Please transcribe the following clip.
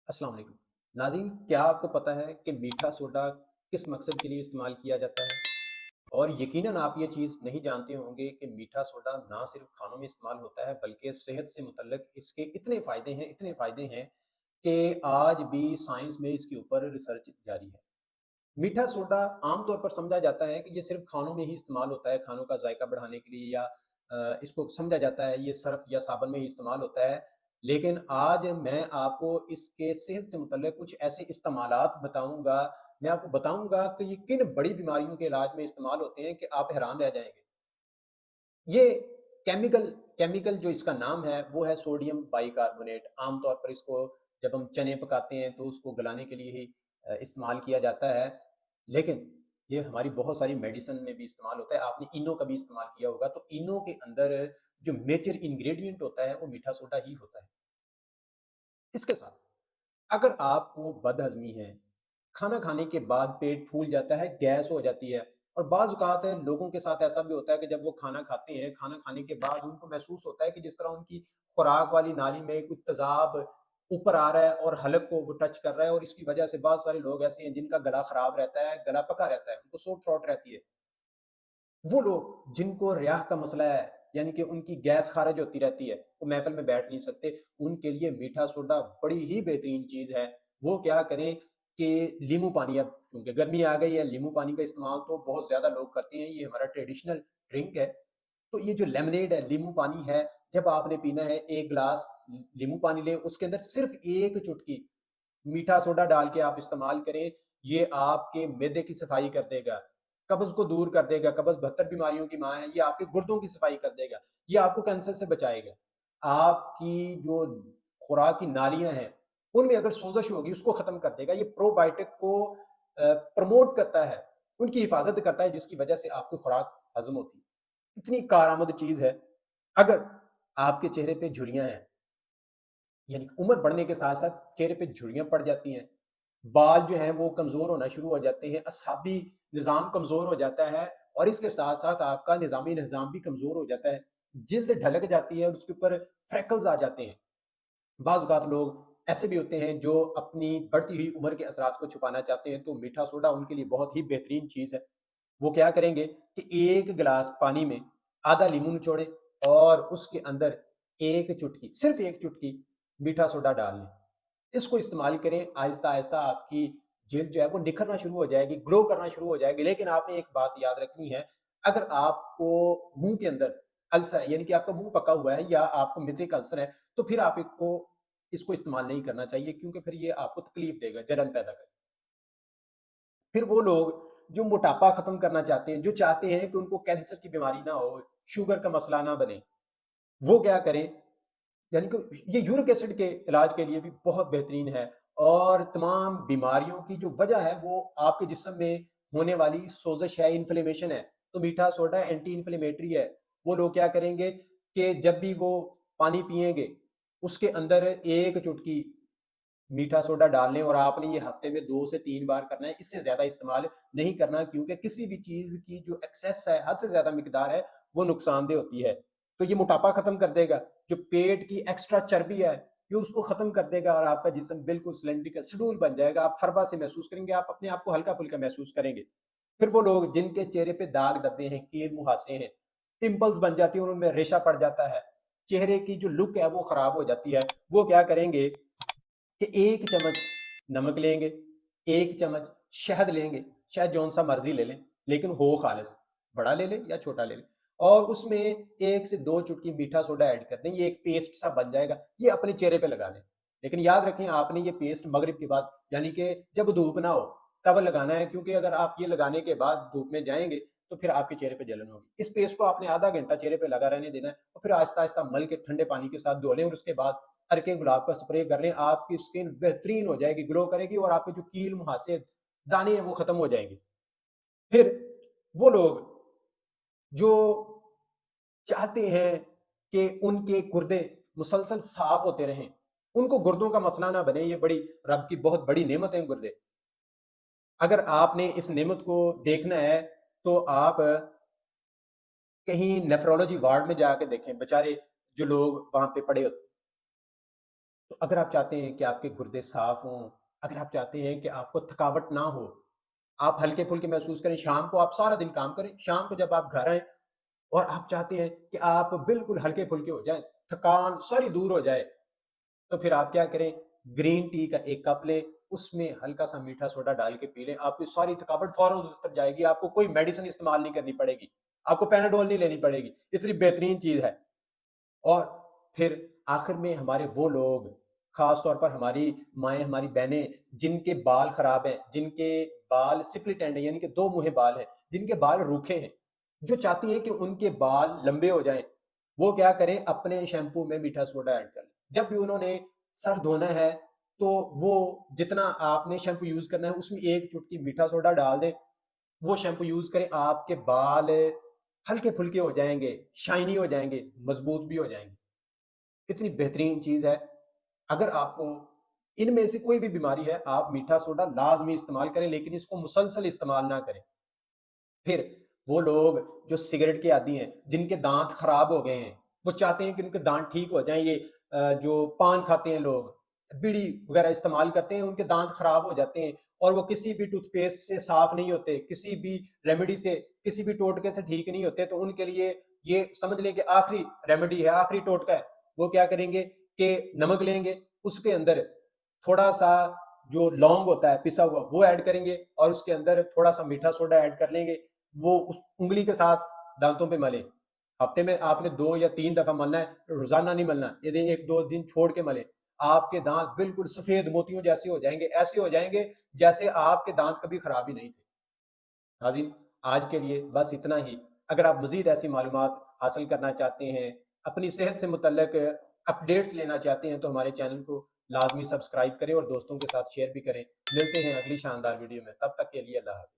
अस्सलाम वालेकुम नाज़रीन, क्या आपको पता है कि मीठा सोडा किस मकसद के लिए इस्तेमाल किया जाता है? और यकीनन आप ये चीज़ नहीं जानते होंगे कि मीठा सोडा ना सिर्फ खानों में इस्तेमाल होता है बल्कि सेहत से मुतल्लिक इसके इतने फ़ायदे हैं कि आज भी साइंस में इसके ऊपर रिसर्च जारी है। मीठा सोडा आम तौर पर समझा जाता है कि ये सिर्फ खानों में ही इस्तेमाल होता है, खानों का जायका बढ़ाने के लिए या इसको समझा जाता है ये सर्फ़ या साबुन में ही इस्तेमाल होता है। लेकिन आज मैं आपको इसके सेहत से मुतल्लिक कुछ ऐसे इस्तेमालात बताऊँगा, मैं आपको बताऊँगा कि ये किन बड़ी बीमारियों के इलाज में इस्तेमाल होते हैं कि आप हैरान रह जाएँगे। ये केमिकल केमिकल जो इसका नाम है वो है सोडियम बाइकार्बोनेट। आम तौर पर इसको जब हम चने पकाते हैं तो उसको गलाने के लिए ही इस्तेमाल किया जाता है। लेकिन ये हमारी बहुत सारी मेडिसिन में भी इस्तेमाल होता है। आपने इनो का भी इस्तेमाल किया होगा, तो इनो के अंदर जो मेजर इंग्रेडिएंट होता है वो मीठा सोडा ही होता है। इसके साथ अगर आपको बदहज़मी है, खाना खाने के बाद पेट फूल जाता है, गैस हो जाती है और बाज़ औक़ात लोगों के साथ ऐसा भी होता है कि जब वो खाना खाते हैं, खाना खाने के बाद उनको महसूस होता है कि जिस तरह उनकी खुराक वाली नाली में कुछ तेज़ाब ऊपर आ रहा है और हलक को वो टच कर रहा है और इसकी वज़ह से बहुत सारे लोग ऐसे हैं जिनका गला ख़राब रहता है, गला पका रहता है, उनको सोर थ्रोट रहती है। वो लोग जिनको रियाह का मसला है, यानी कि उनकी गैस खारिज होती रहती है, वो महफ़िल में बैठ नहीं सकते, उनके लिए मीठा सोडा बड़ी ही बेहतरीन चीज़ है। वो क्या करें कि नींबू पानी, अब चूँकि गर्मी आ गई है, नींबू पानी का इस्तेमाल तो बहुत ज़्यादा लोग करते हैं, ये हमारा ट्रेडिशनल ड्रिंक है। तो ये जो लेमनेड है, नींबू पानी है, जब आपने पीना है 1 ग्लास नींबू पानी लें, उसके अंदर सिर्फ़ 1 चुटकी मीठा सोडा डाल के आप इस्तेमाल करें, ये आपके मैदे की सफाई कर देगा, कब्ज़ को दूर कर देगा, कब्ज़ 72 बीमारियों की माँ है, ये आपके गुर्दों की सफाई कर देगा, ये आपको कैंसर से बचाएगा। आपकी जो खुराक की नालियाँ हैं, उनमें अगर सोज़श होगी उसको ख़त्म कर देगा, ये प्रोबायोटिक को प्रमोट करता है, उनकी हिफाज़त करता है जिसकी वजह से आपकी खुराक हज़म होती है। इतनी कारआमद चीज़ है। अगर आपके चेहरे पे झुर्रियाँ हैं, यानी कि उम्र बढ़ने के साथ-साथ चेहरे पे झुर्रियाँ पड़ जाती हैं, बाल जो हैं वो कमज़ोर होना शुरू हो जाते हैं, असाबी निज़ाम कमज़ोर हो जाता है और इसके साथ-साथ आपका निज़ामी निज़ाम भी कमज़ोर हो जाता है। जिल्द ढलक जाती है और उसके ऊपर फ्रेकल्स आ जाते हैं। बाज़ औक़ात लोग ऐसे भी होते हैं जो अपनी बढ़ती हुई उम्र के असरात को छुपाना चाहते हैं, तो मीठा सोडा उनके लिए बहुत ही बेहतरीन चीज़ है। वो क्या करेंगे कि 1 गिलास पानी में आधा नींबू निचोड़ें और उसके अंदर 1 चुटकी, सिर्फ़ 1 चुटकी मीठा सोडा डाल लें। इसको इस्तेमाल करें, आहिस्ता-आहिस्ता आपकी जिल्द जो है वो निखरना शुरू हो जाएगी, ग्लो करना शुरू हो जाएगी। लेकिन आपने एक बात याद रखनी है, अगर आपको मुँह के अंदर अल्सर है, यानी कि आपका मुँह पका हुआ है या आपको मिर्गी का अल्सर है, तो फिर आप इसको इस्तेमाल नहीं करना चाहिए क्योंकि फिर ये आपको तकलीफ़ देगा, जलन पैदा करेगा। फिर वो लोग जो मोटापा खत्म करना चाहते हैं, जो चाहते हैं कि उनको कैंसर की बीमारी ना हो, शुगर का मसला ना बने, वो क्या करें, यानी कि ये यूरिक एसिड के इलाज के लिए भी बहुत बेहतरीन है और तमाम बीमारियों की जो वजह है वो आपके जिस्म में होने वाली सोज़श है, इन्फ्लेमेशन है, तो मीठा सोडा एंटी इन्फ्लेमेटरी है। वो लोग क्या करेंगे कि जब भी वो पानी पिएँगे, उसके अंदर 1 चुटकी मीठा सोडा डाल लें और आपने ये हफ्ते में 2 से 3 बार करना है, इससे ज़्यादा इस्तेमाल नहीं करना क्योंकि किसी भी चीज़ की जो एक्सेस है, हद से ज़्यादा मिकदार है, वो नुकसानदेह होती है। तो ये मोटापा खत्म कर देगा, जो पेट की एक्स्ट्रा चर्बी है, ये उसको खत्म कर देगा और आपका जिस्म बिल्कुल सिलिंड्रिकल सुडौल बन जाएगा, आप फरबा से महसूस करेंगे, आप अपने आप को हल्का-फुल्का महसूस करेंगे। फिर वो लोग जिनके चेहरे पे दाग धब्बे हैं, कील मुहासे हैं, पिंपल्स बन जाती हैं, उनमें रेशा पड़ जाता है, चेहरे की जो लुक है वो खराब हो जाती है, वो क्या करेंगे कि 1 चम्मच नमक लेंगे, 1 चम्मच शहद लेंगे, शहद जौन-सा मर्ज़ी ले लें, लेकिन हो ख़ालिस, बड़ा ले लें या छोटा ले लें और उसमें 1 से 2 चुटकी मीठा सोडा ऐड कर दें, ये एक पेस्ट सा बन जाएगा, ये अपने चेहरे पे लगा लें। लेकिन याद रखें आपने ये पेस्ट मगरिब के बाद यानी कि जब धूप ना हो, तब लगाना है क्योंकि अगर आप ये लगाने के बाद धूप में जाएँगे, तो फिर आपके चेहरे पे जलन होगी। इस पेस्ट को आपने आधा घंटा चेहरे पे लगा रहने देना है और फिर आहिस्ता-आहिस्ता मल के ठंडे पानी के साथ धो लें और उसके बाद हल्के गुलाब का स्प्रे कर लें, आपकी स्किन बेहतरीन हो जाएगी, ग्लो करेगी और आपके जो कील मुहासे, दाने हैं वो खत्म हो जाएंगे। फिर वो लोग जो चाहते हैं कि उनके गुर्दे मुसलसल साफ होते रहें, उनको गुर्दों का मसला ना बने, ये बड़ी रब की बहुत बड़ी नेमत है गुर्दे। अगर आपने इस नेमत को देखना है, तो आप कहीं नेफ्रोलॉजी वार्ड में जाके देखें, बेचारे जो लोग वहाँ पे पड़े होते हैं, तो اگر آپ چاہتے ہیں کہ آپ کے گردے صاف ہوں، اگر آپ چاہتے ہیں کہ آپ کو تھکاوٹ نہ ہو، آپ ہلکے پھلکے محسوس کریں، شام کو آپ سارا دن کام کریں، شام کو جب آپ گھر آئیں اور آپ چاہتے ہیں کہ آپ بالکل ہلکے پھلکے ہو جائیں، تھکان ساری دور ہو جائے، تو پھر آپ کیا کریں؟ گرین ٹی کا ایک کپ لیں، اس میں ہلکا سا میٹھا سوڈا ڈال کے پی لیں، آپ کی ساری تھکاوٹ فوراً اتر جائے گی، آپ کو کوئی میڈیسن استعمال نہیں کرنی پڑے گی، آپ کو پیناڈول نہیں لینی پڑے گی، اتنی بہترین چیز ہے۔ اور پھر آخر میں ہمارے وہ لوگ، خاص طور پر ہماری مائیں، ہماری بہنیں، جن کے بال خراب ہیں، جن کے بال سپلٹ اینڈ ہیں، یعنی کہ دو منہیں بال ہیں، جن کے بال روکھے ہیں، جو چاہتی ہیں کہ ان کے بال لمبے ہو جائیں، وہ کیا کریں؟ اپنے شیمپو میں میٹھا سوڈا ایڈ کر لیں۔ جب بھی انہوں نے سر دھونا ہے تو وہ جتنا آپ نے شیمپو یوز کرنا ہے اس میں ایک چٹکی میٹھا سوڈا ڈال دیں، وہ شیمپو یوز کریں، آپ کے بال ہلکے پھلکے ہو جائیں گے، شائنی ہو جائیں گے، مضبوط بھی ہو جائیں گے۔ اتنی بہترین چیز ہے۔ اگر آپ کو ان میں سے کوئی بھی بیماری ہے، آپ میٹھا سوڈا لازمی استعمال کریں، لیکن اس کو مسلسل استعمال نہ کریں۔ پھر وہ لوگ جو سگریٹ کے عادی ہیں، جن کے دانت خراب ہو گئے ہیں، وہ چاہتے ہیں کہ ان کے دانت ٹھیک ہو جائیں، یہ جو پان کھاتے ہیں لوگ، بیڑی وغیرہ استعمال کرتے ہیں، ان کے دانت خراب ہو جاتے ہیں اور وہ کسی بھی ٹوتھ پیسٹ سے صاف نہیں ہوتے، کسی بھی ریمیڈی سے، کسی بھی ٹوٹکے سے ٹھیک نہیں ہوتے، تو ان کے لیے یہ سمجھ لیں کہ آخری ریمیڈی ہے، آخری ٹوٹکا ہے۔ وہ کیا کریں گے کہ نمک لیں گے، اس کے اندر تھوڑا سا جو لونگ ہوتا ہے پسا ہوا وہ ایڈ کریں گے، اور اس کے اندر تھوڑا سا میٹھا سوڈا ایڈ کر لیں گے، وہ اس انگلی کے ساتھ دانتوں پہ ملیں۔ ہفتے میں آپ نے 2 یا 3 دفعہ ملنا ہے، روزانہ نہیں ملنا، یہ 1 2 دن چھوڑ کے ملیں، آپ کے دانت بالکل سفید موتیوں جیسے ہو جائیں گے، ایسے ہو جائیں گے جیسے آپ کے دانت کبھی خراب ہی نہیں تھے۔ ناظرین، آج کے لیے بس اتنا ہی۔ اگر آپ مزید ایسی معلومات حاصل کرنا چاہتے ہیں، اپنی صحت سے متعلق اپڈیٹس لینا چاہتے ہیں، تو ہمارے چینل کو لازمی سبسکرائب کریں اور دوستوں کے ساتھ شیئر بھی کریں۔ ملتے ہیں اگلی شاندار ویڈیو میں، تب تک کے لیے اللہ حافظ۔